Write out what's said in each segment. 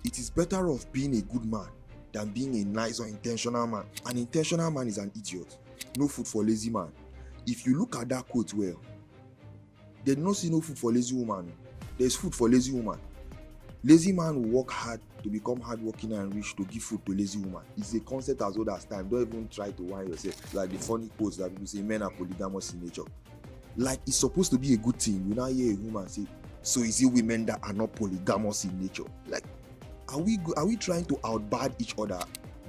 It is better off being a good man than being a nice or intentional man. An intentional man is an idiot. No food for lazy man. If you look at that quote well, they do not see no food for lazy woman. There's food for lazy woman. Lazy man will work hard to become hardworking and rich to give food to lazy woman. It's a concept as old as time. Don't even try to whine yourself. Like the funny quotes that people say, men are polygamous in nature. Like it's supposed to be a good thing. You now hear a woman say, so is it women that are not polygamous in nature? Like, are we trying to outbad each other?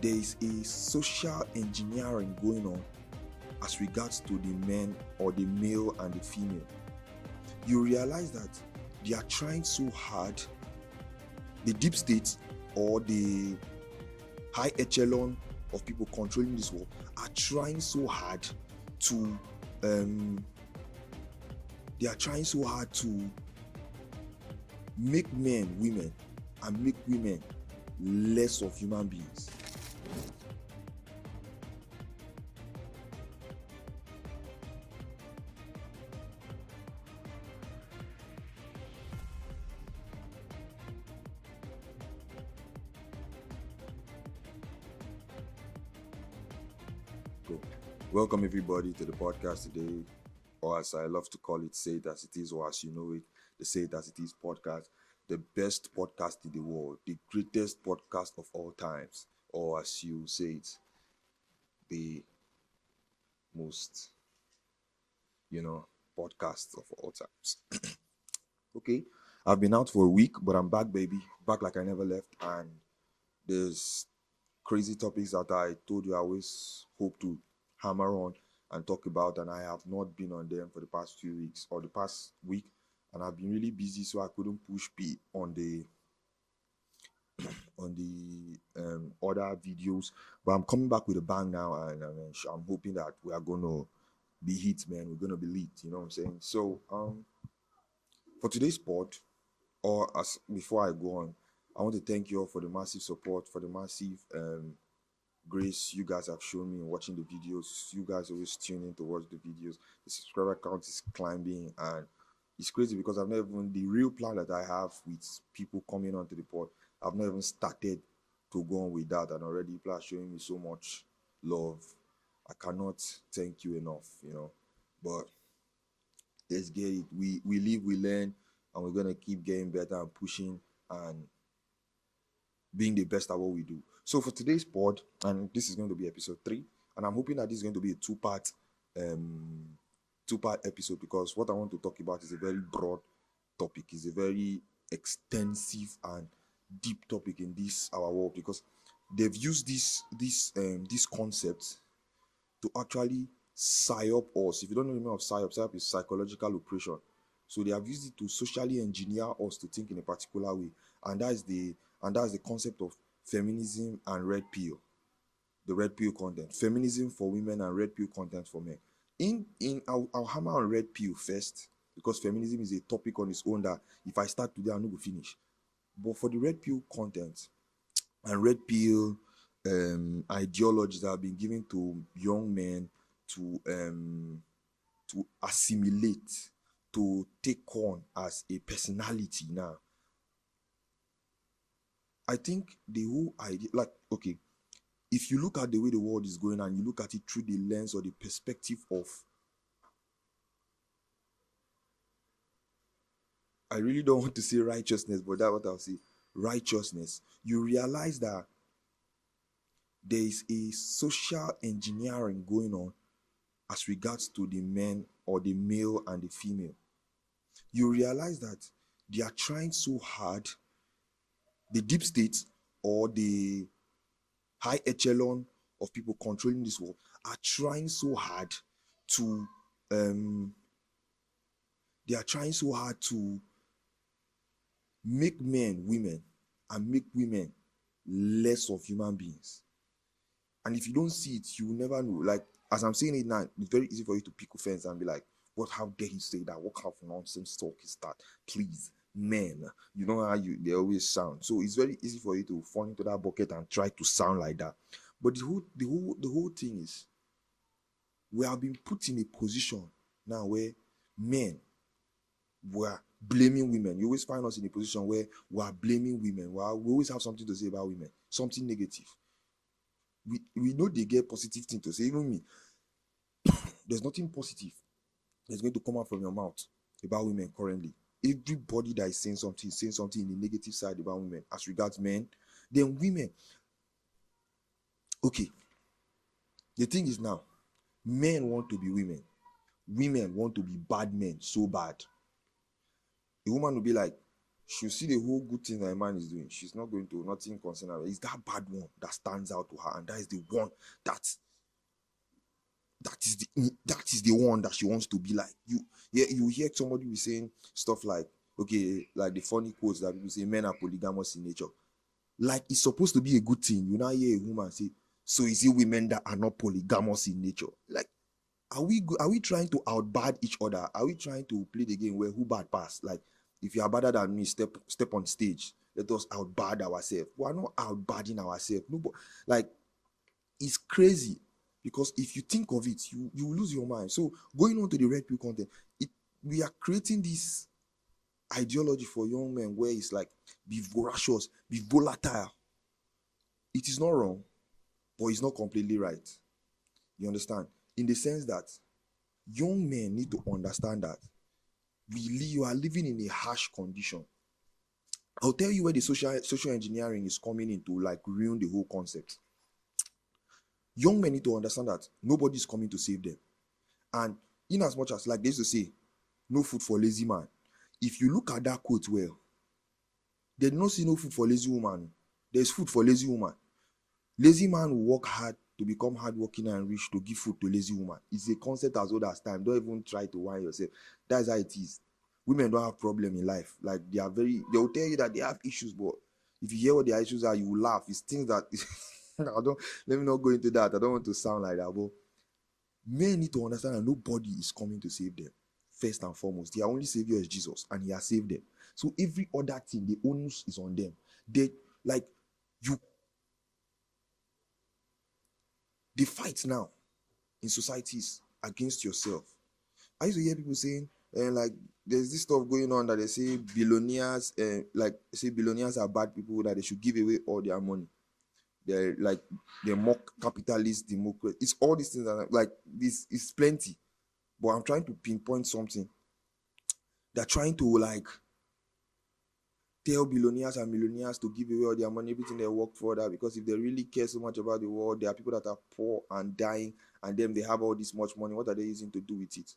There is a social engineering going on as regards to the men or the male and the female. You realize that they are trying so hard, the deep state or the high echelon of people controlling this world are trying so hard to make men women and make women less of human beings. Cool. Welcome everybody to the podcast today, or as I love to call it, Say It As It Is, or as you know it, the Say It As It Is podcast, the best podcast in the world, the greatest podcast of all times, or as you say it, the most, podcast of all times. Okay, I've been out for a week, but I'm back, baby, back like I never left, and there's crazy topics that I told you I always hope to hammer on and talk about, and I have not been on them for the past few weeks or the past week, and I've been really busy, so I couldn't push P on the other videos. But I'm coming back with a bang now, and I'm hoping that we are gonna be hit, man. We're gonna be lit. You know what I'm saying? So for today's pod, or as before I go on, I want to thank you all for the massive support, for the massive grace you guys have shown me in watching the videos. You guys always tune in to watch the videos. The subscriber count is climbing, and it's crazy because I've never even, the real plan that I have with people coming onto the pod, I've not even started to go on with that, and already people are showing me so much love. I cannot thank you enough, but let's get it. We live, we learn, and we're gonna keep getting better and pushing and being the best at what we do. So for today's pod, and this is going to be episode 3, and I'm hoping that this is going to be a two-part episode, because what I want to talk about is a very broad topic. It's a very extensive and deep topic in this our world, because they've used this concept to actually psyop us. If you don't know the meaning of psyop is psychological oppression. So they have used it to socially engineer us to think in a particular way, and that's the concept of feminism and red pill, the red pill content. Feminism for women and red pill content for men. I'll hammer on red pill first, because feminism is a topic on its own that if I start today, I'm not going to finish. But for the red pill content and red pill ideologies that have been given to young men to assimilate, to take on as a personality now, I think the whole idea, like, okay, if you look at the way the world is going and you look at it through the lens or the perspective of, I really don't want to say righteousness, but that's what I'll say, righteousness, you realize that there is a social engineering going on as regards to the men or the male and the female. You realize that they are trying so hard, the deep state or the high echelon of people controlling this world are trying so hard to make men women and make women less of human beings. And if you don't see it, you will never know. Like, as I'm saying it now, it's very easy for you to pick offense and be like, what, how dare you say that? What kind of nonsense talk is that? Please, men, you know how they always sound. So it's very easy for you to fall into that bucket and try to sound like that. But the whole thing is, we have been put in a position now where men we're blaming women. You always find us in a position where we're blaming women. We always have something to say about women, something negative. We know they get positive thing to say. Even me, there's nothing positive that's going to come out from your mouth about women currently. Everybody that is saying something in the negative side about women as regards men. Then women, okay, the thing is now, men want to be women want to be bad men so bad. A woman will be like, she'll see the whole good thing that a man is doing, she's not going to, nothing concern her. It's that bad one that stands out to her, and that is the one that is the one that she wants to be like. You hear somebody be saying stuff like, okay, like the funny quotes that people say, men are polygamous in nature. Like, it's supposed to be a good thing. You now hear a woman say, so is it women that are not polygamous in nature? Like, are we trying to outbad each other? Are we trying to play the game where who bad pass? Like, if you are better than me, step on stage. Let us outbad ourselves. We are not outbadding ourselves. No, like, it's crazy, because if you think of it, you lose your mind. So going on to the red pill content, we are creating this ideology for young men where it's like, be voracious, be volatile. It is not wrong, but it's not completely right. You understand? In the sense that young men need to understand that you are living in a harsh condition. I'll tell you where the social engineering is coming in to like ruin the whole concept. Young men need to understand that nobody is coming to save them. And in as much as, like they used to say, no food for lazy man. If you look at that quote well, they don't see no food for lazy woman. There's food for lazy woman. Lazy man will work hard to become hardworking and rich to give food to lazy woman. It's a concept as old as time. Don't even try to whine yourself. That's how it is. Women don't have problem in life. Like, they will tell you that they have issues, but if you hear what their issues are, you will laugh. It's things that let me not go into that. I don't want to sound like that, but men need to understand that nobody is coming to save them. First and foremost, their only savior is Jesus, and he has saved them. So every other thing, the onus is on them. The fight now in societies against yourself. I used to hear people saying, like, there's this stuff going on that they say billionaires, billionaires are bad people, that they should give away all their money. They're like, they mock capitalist democracy. It's all these things that, like, this is plenty. But I'm trying to pinpoint something. They're trying to like tell billionaires and millionaires to give away all their money, everything they work for, that because if they really care so much about the world, there are people that are poor and dying, and then they have all this much money. What are they using to do with it?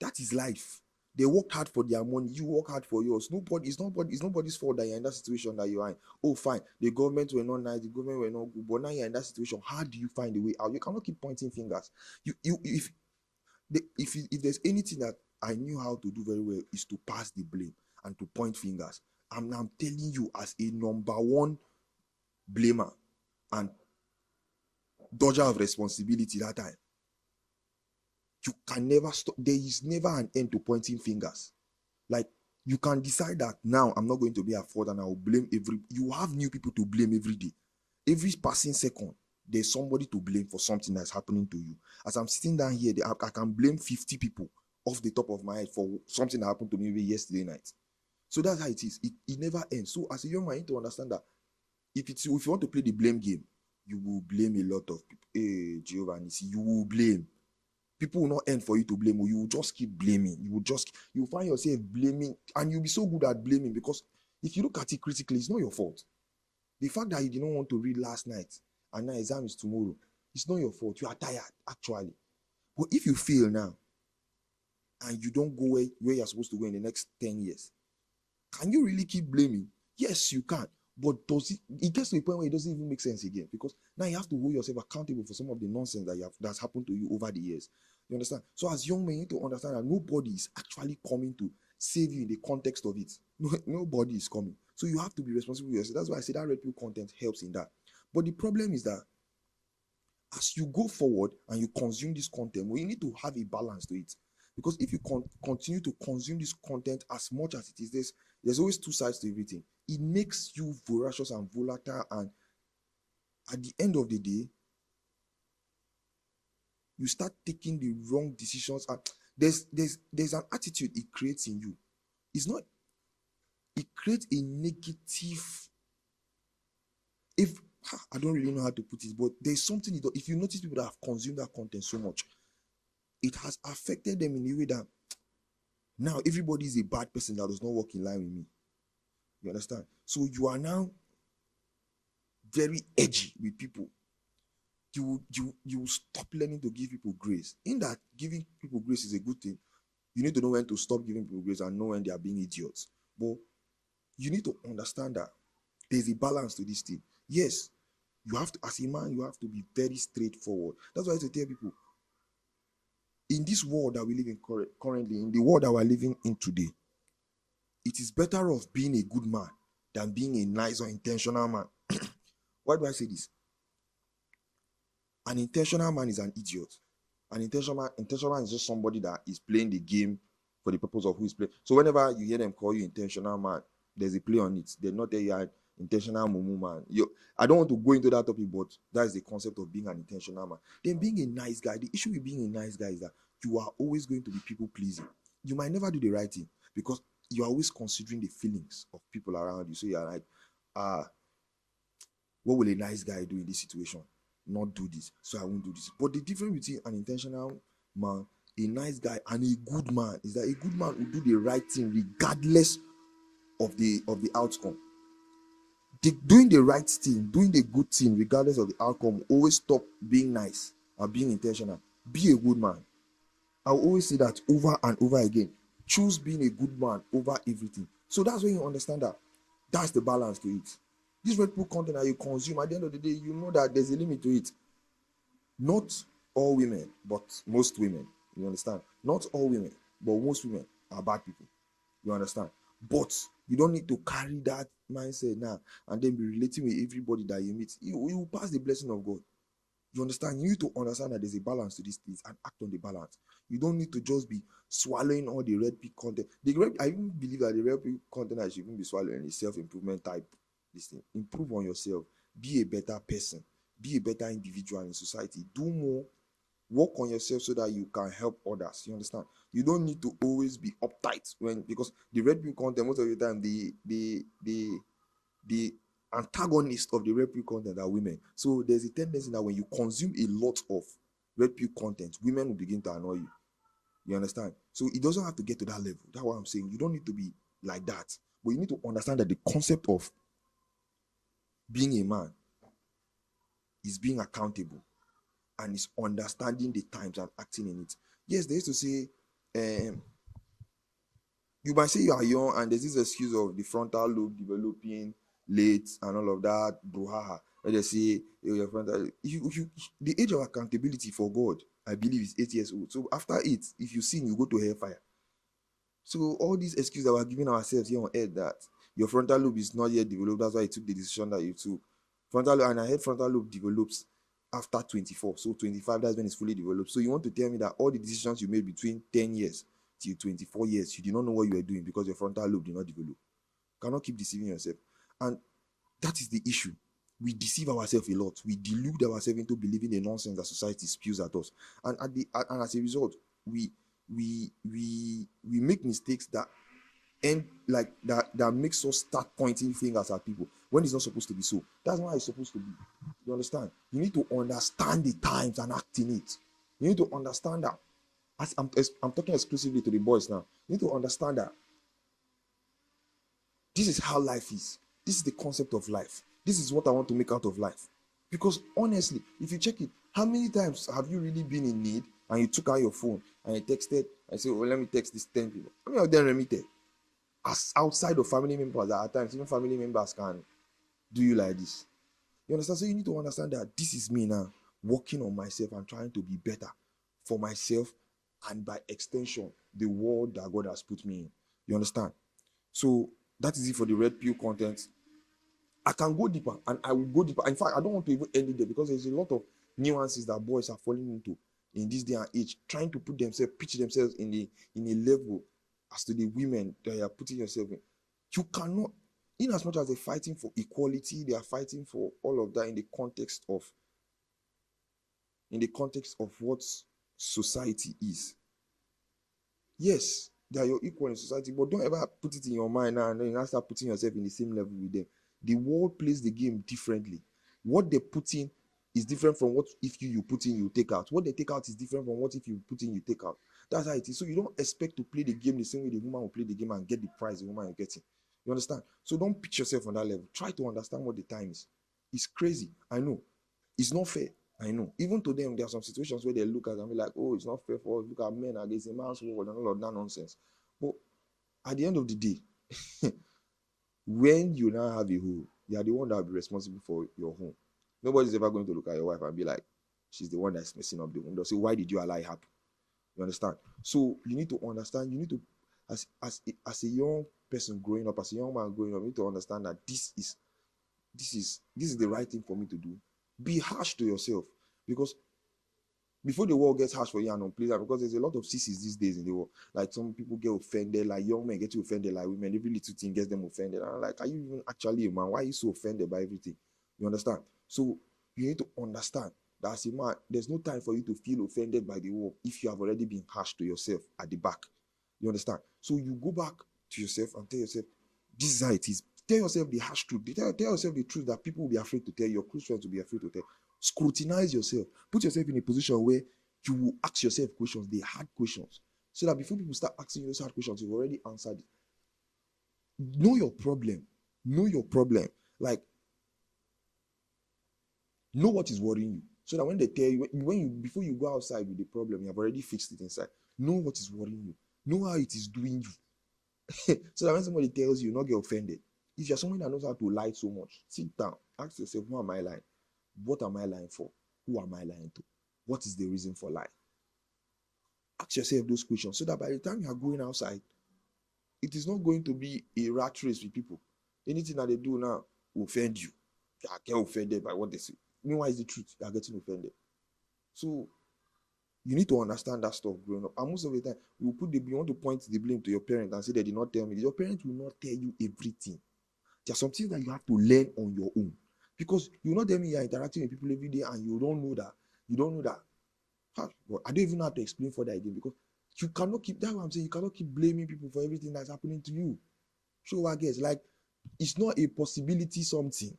That is life. They work hard for their money. You work hard for yours. It's nobody's fault that you're in that situation that you are in. Oh, fine. The government were not nice. The government were not good. But now you're in that situation. How do you find a way out? You cannot keep pointing fingers. If there's anything that I knew how to do very well, is to pass the blame and to point fingers. I'm telling you, as a number one blamer and dodger of responsibility that time, you can never stop. There is never an end to pointing fingers. Like, you can decide that now I'm not going to be at fault and I will blame you have new people to blame every day. Every passing second, there's somebody to blame for something that's happening to you. As I'm sitting down here, I can blame 50 people off the top of my head for something that happened to me yesterday night. So that's how it is. It never ends. So as a young man, you need to understand that if you want to play the blame game, you will blame a lot of people. Hey, Jehovah Nissi, you will blame. People will not end for you to blame. You will just keep blaming. You will find yourself blaming, and you'll be so good at blaming, because if you look at it critically, it's not your fault. The fact that you didn't want to read last night and now exam is tomorrow, it's not your fault. You are tired, actually. But if you fail now and you don't go where you're supposed to go in the next 10 years, can you really keep blaming? Yes, you can. But it gets to a point where it doesn't even make sense again, because now you have to hold yourself accountable for some of the nonsense that's happened to you over the years. You understand? So as young men, you need to understand that nobody is actually coming to save you in the context of it. Nobody is coming. So you have to be responsible for yourself. That's why I say that red pill content helps in that. But the problem is that as you go forward and you consume this content, we need to have a balance to it. Because if you continue to consume this content as much as it is, there's always two sides to everything. It makes you voracious and volatile, and at the end of the day, you start taking the wrong decisions. And there's an attitude it creates in you It's not, it creates a negative, if I don't really know how to put it, but there's something it does. If you notice people that have consumed that content so much, it has affected them in a way that now everybody is a bad person that does not walk in line with me. You understand? So you are now very edgy with people. You stop learning to give people grace. In that, giving people grace is a good thing. You need to know when to stop giving people grace and know when they are being idiots. But you need to understand that there's a balance to this thing. Yes, you have to, as a man, you have to be very straightforward. That's why I tell people, in this world that we live in currently, in the world that we're living in today, it is better off being a good man than being a nice or intentional man. Why do I say this? An intentional man is an idiot. An intentional man is just somebody that is playing the game for the purpose of who is playing. So whenever you hear them call you intentional man, there's a play on it. They're not that you are intentional mumu man. I don't want to go into that topic, but that is the concept of being an intentional man. Then being a nice guy, the issue with being a nice guy is that you are always going to be people pleasing. You might never do the right thing because you are always considering the feelings of people around you. So you are like, what will a nice guy do in this situation? Not do this, so I won't do this. But the difference between an intentional man, a nice guy, and a good man is that a good man will do the right thing regardless of the outcome. Doing the right thing, doing the good thing regardless of the outcome, always stop being nice and being intentional. Be a good man. I will always say that over and over again. Choose being a good man over everything. So that's when you understand that that's the balance to it. This red pill content that you consume, at the end of the day, you know that there's a limit to it. Not all women, but most women. You understand? Not all women, but most women are bad people. You understand? But you don't need to carry that mindset now and then be relating with everybody that you meet. You will pass the blessing of God. You understand? You need to understand that there's a balance to these things and act on the balance. You don't need to just be swallowing all the red pill content. I even believe that the red pill content that you should even be swallowing is self-improvement type. This thing. Improve on yourself. Be a better person. Be a better individual in society. Do more. Work on yourself so that you can help others. You understand? You don't need to always be uptight because the red pill content, most of the time, the antagonist of the red pill content are women. So there's a tendency that when you consume a lot of red pill content, women will begin to annoy you. You understand? So it doesn't have to get to that level. That's what I'm saying. You don't need to be like that. But you need to understand that the concept of being a man is being accountable and is understanding the times and acting in it. Yes, they used to say, you might say you are young and there's this excuse of the frontal lobe developing late and all of that, brouhaha. Let us say your frontal. The age of accountability for God, I believe, is 8 years old. So after 8, if you sin, you go to hellfire. So all these excuses that we're giving ourselves here on earth that your frontal lobe is not yet developed, that's why you took the decision that you took. Frontal lobe, and I heard frontal lobe develops after 24. So 25, that's when it's fully developed. So you want to tell me that all the decisions you made between 10 years till 24 years, you did not know what you were doing because your frontal lobe did not develop. You cannot keep deceiving yourself. And that is the issue. We deceive ourselves a lot. We delude ourselves into believing the nonsense that society spews at us. And as a result, we make mistakes that end like that makes us start pointing fingers at people when it's not supposed to be so. That's not how it's supposed to be. You understand? You need to understand the times and act in it. You need to understand that. As I'm talking exclusively to the boys now. You need to understand that this is how life is. This is the concept of life. This is what I want to make out of life. Because honestly, if you check it, how many times have you really been in need and you took out your phone and you texted and said, well, let me text this 10 people? How many of them remitted? As outside of family members, at times, even family members can do you like this. You understand? So you need to understand that this is me now, working on myself and trying to be better for myself and by extension, the world that God has put me in. You understand? So that is it for the red pill content. I can go deeper and I will go deeper. In fact, I don't want to even end it there because there's a lot of nuances that boys are falling into in this day and age, trying to put themselves, pitch themselves in a level as to the women that you are putting yourself in. You cannot, in as much as they're fighting for equality, they are fighting for all of that in the context of what society is. Yes, They are your equal in society, but don't ever put it in your mind now and then you now start putting yourself in the same level with them. The world plays the game differently. What they put in is different from what if you put in, you take out. What they take out is different from what if you put in, you take out. That's how it is. So you don't expect to play the game the same way the woman will play the game and get the prize the woman you're getting. You understand? So don't pitch yourself on that level. Try to understand what the time is. It's crazy. I know. It's not fair. I know. Even to them, there are some situations where they look at and be like, oh, it's not fair for us. Look at men against a man's world and all of that nonsense. But at the end of the day, when you now have a home, you are the one that will be responsible for your home. Nobody's ever going to look at your wife and be like, she's the one that's messing up the home. They'll say, why did you allow it happen? You understand? So you need to understand, you need to, as a young person growing up, as a young man growing up, you need to understand that this is the right thing for me to do. Be harsh to yourself, because before the world gets harsh for you and unpleasant, because there's a lot of sissies these days in the world. Like some people get offended, like young men get offended, like women, every little thing gets them offended. And I'm like, are you even actually a man? Why are you so offended by everything? You understand? So you need to understand that as a man, there's no time for you to feel offended by the world if you have already been harsh to yourself at the back. You understand? So you go back to yourself and tell yourself, this is how it is. Tell yourself the harsh truth. Tell yourself the truth that people will be afraid to tell, your close friends will be afraid to tell. Scrutinize yourself. Put yourself in a position where you will ask yourself questions, the hard questions, so that before people start asking you those hard questions, you've already answered it. Know your problem. Know your problem. Like, know what is worrying you, so that when they tell you, before you go outside with the problem, you have already fixed it inside. Know what is worrying you. Know how it is doing you. So that when somebody tells you, not get offended. If you're someone that knows how to lie so much, sit down, ask yourself, who am I lying? What am I lying for? Who am I lying to? What is the reason for lying? Ask yourself those questions, so that by the time you are going outside, it is not going to be a rat race with people. Anything that they do now will offend you. You get offended by what they say. Meanwhile, it's the truth. You are getting offended. So you need to understand that stuff growing up. And most of the time, you want to point the blame to your parents and say they did not tell me. Your parents will not tell you everything. There are some things that you have to learn on your own. Because you will not tell me you are interacting with people every day and you don't know that. But I don't even know how to explain further again, because you cannot keep, that's what I'm saying, you cannot keep blaming people for everything that's happening to you. So I guess, like, it's not a possibility something.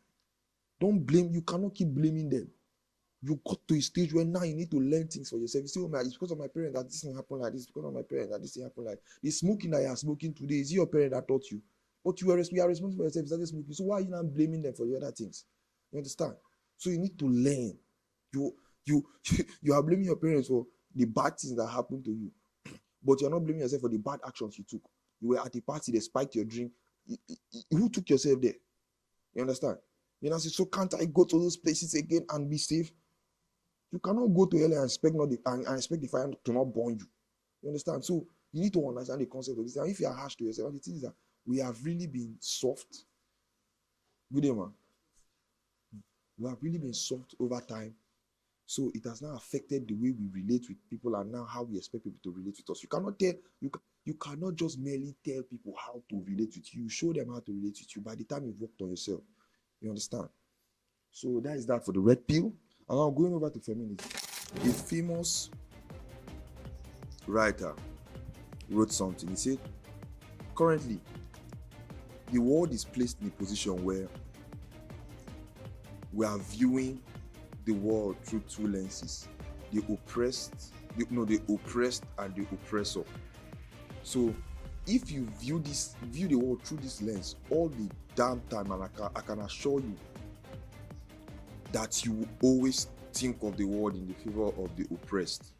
Don't blame, you cannot keep blaming them. You got to a stage where now you need to learn things for yourself. You say, oh my, it's because of my parents that this thing happened like this, because of my parents that this thing happened like this. The smoking that you are smoking today, is it your parent that taught you? But you are responsible for yourself, you started smoking. So why are you not blaming them for the other things? You understand? So you need to learn. You are blaming your parents for the bad things that happened to you, but you're not blaming yourself for the bad actions you took. You were at a party, they spiked your drink. Who took yourself there? You understand? You know, so can't I go to those places again and be safe? You cannot go to hell and expect the fire to not burn you. You understand? So you need to understand the concept of this. And if you are harsh to yourself, the thing is that we have really been soft. Good day, man. We have really been soft over time. So it has now affected the way we relate with people and now how we expect people to relate with us. You cannot just merely tell people how to relate with you. You show them how to relate with you by the time you've worked on yourself. You understand? So that is that for the red pill. And now going over to feminism. A famous writer wrote something. He said, currently, the world is placed in a position where we are viewing the world through two lenses: the oppressed and the oppressor. So if you view the world through this lens all the damn time, and I can assure you that you will always think of the world in the favor of the oppressed.